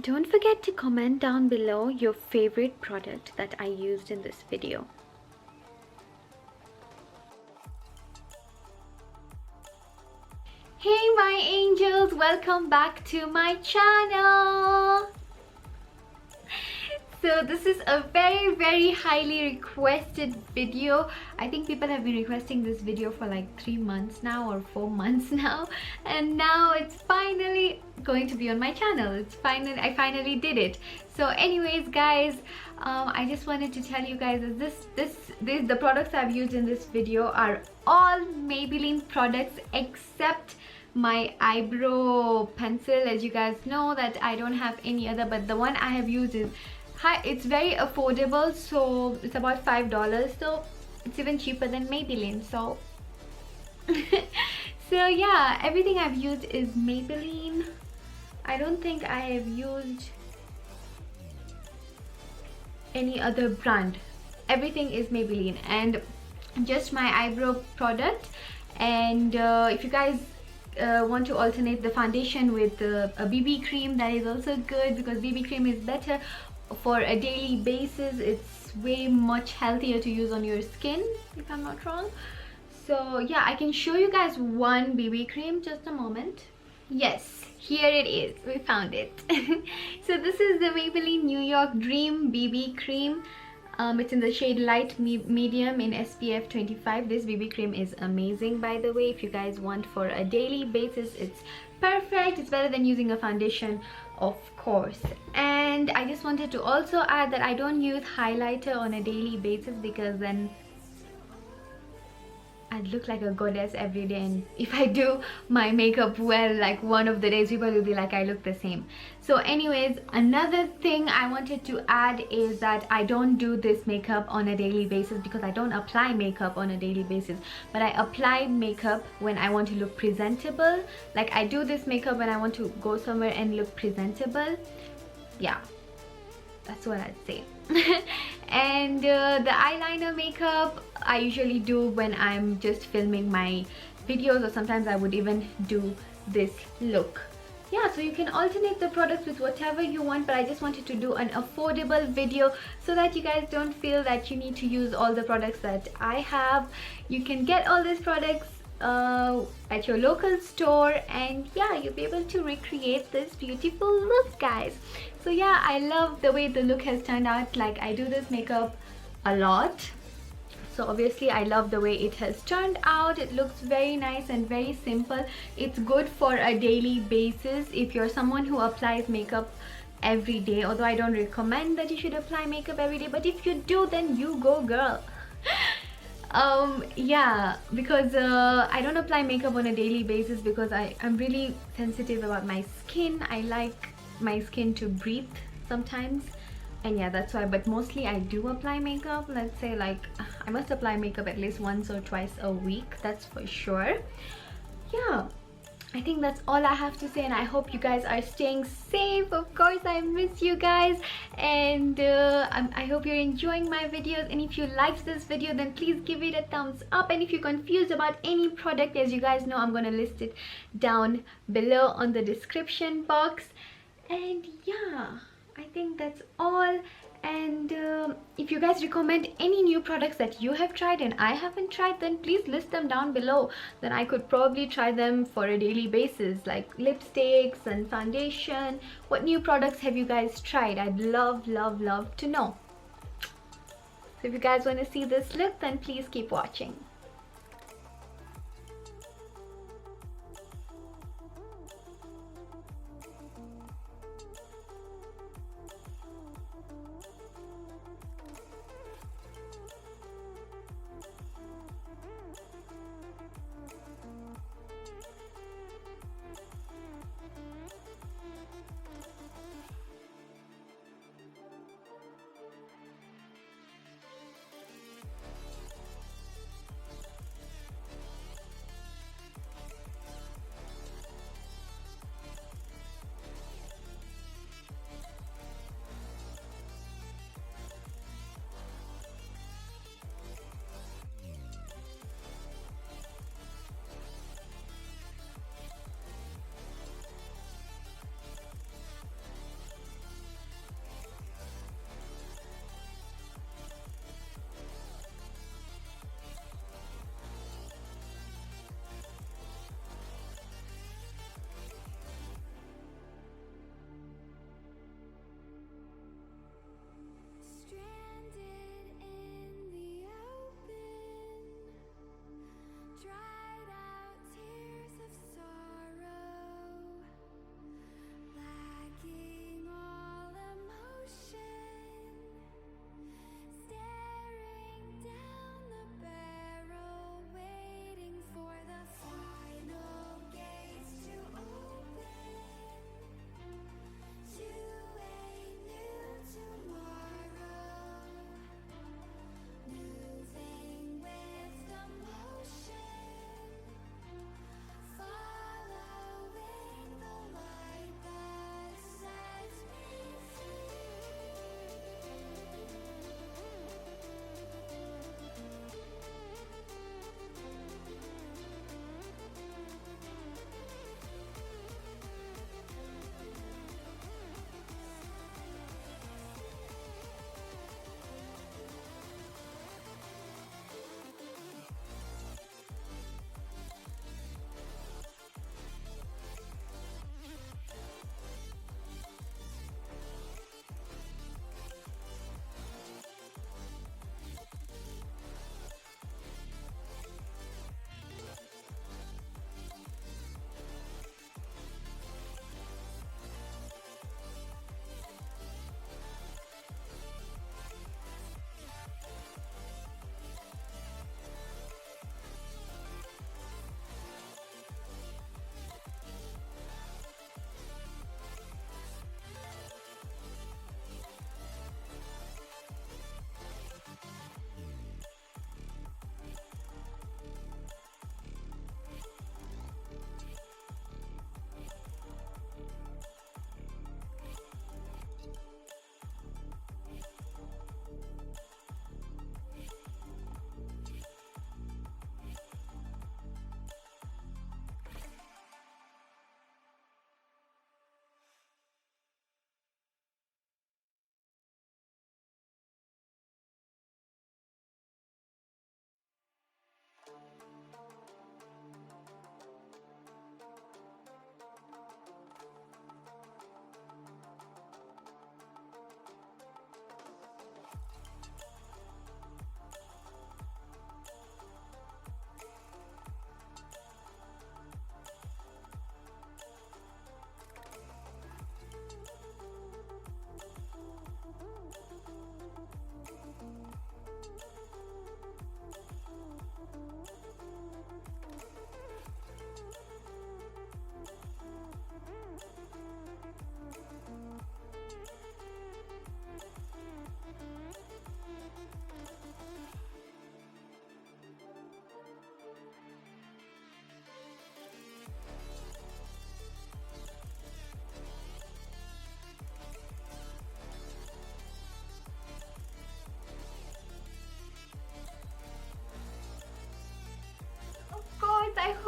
don't forget to comment down below your favorite product that I used in this video. Hey my angels, welcome back to my channel. So this is a very highly requested video. I think people have been requesting this video for like 3 months now or 4 months now, and now it's finally going to be on my channel. I finally did it. So anyways guys, I just wanted to tell you guys that the products I've used in this video are all Maybelline products except my eyebrow pencil. As you guys know that I don't have any other, but the one I have used is it's very affordable, so it's about $5, so it's even cheaper than Maybelline. So so yeah, everything I've used is Maybelline. I don't think I have used any other brand. Everything is Maybelline and just my eyebrow product. And if you guys want to alternate the foundation with a BB cream, that is also good, because BB cream is better for a daily basis. It's way much healthier to use on your skin, if I'm not wrong. So yeah, I can show you guys one BB cream. Just a moment. Yes, here it is. We found it. So this is the Maybelline New York Dream BB cream. It's in the shade light medium in SPF 25. This BB cream is amazing, by the way. If you guys want for a daily basis, it's perfect. It's better than using a foundation, of course. And I just wanted to also add that I don't use highlighter on a daily basis, because then I'd look like a goddess every day, and if I do my makeup well, like one of the days people will be like I look the same. So anyways, another thing I wanted to add is that I don't do this makeup on a daily basis, because I don't apply makeup on a daily basis, but I apply makeup when I want to look presentable. Like I do this makeup when I want to go somewhere and look presentable. Yeah, that's what I'd say. And the eyeliner makeup I usually do when I'm just filming my videos, or sometimes I would even do this look. Yeah, so you can alternate the products with whatever you want, but I just wanted to do an affordable video so that you guys don't feel that you need to use all the products that I have. You can get all these products at your local store, and yeah, you'll be able to recreate this beautiful look, guys. So yeah, I love the way the look has turned out. Like I do this makeup a lot, so obviously I love the way it has turned out. It looks very nice and very simple. It's good for a daily basis if you're someone who applies makeup every day, although I don't recommend that you should apply makeup every day, but if you do, then you go girl. Yeah, because I don't apply makeup on a daily basis because I'm really sensitive about my skin. I like my skin to breathe sometimes, and yeah, that's why. But mostly I do apply makeup. Let's say like I must apply makeup at least once or twice a week, that's for sure. Yeah, I think that's all I have to say, and I hope you guys are staying safe. Of course, I miss you guys, and I hope you're enjoying my videos. And if you liked this video, then please give it a thumbs up. And if you're confused about any product, as you guys know, I'm gonna list it down below on the description box. And yeah, I think that's all. And if you guys recommend any new products that you have tried and I haven't tried, then please list them down below. Then I could probably try them for a daily basis, like lipsticks and foundation. What new products have you guys tried? I'd love to know. So if you guys want to see this look, then please keep watching.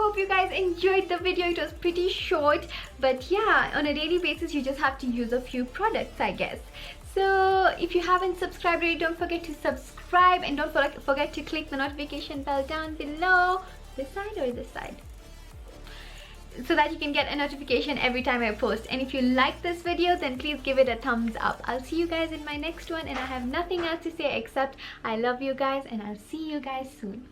hope you guys enjoyed the video. It was pretty short, but yeah, on a daily basis you just have to use a few products, I guess. So if you haven't subscribed already, don't forget to subscribe, and don't forget to click the notification bell down below. This side or this side? So that you can get a notification every time I post. And if you like this video, then please give it a thumbs up. I'll see you guys in my next one, and I have nothing else to say except I love you guys, and I'll see you guys soon.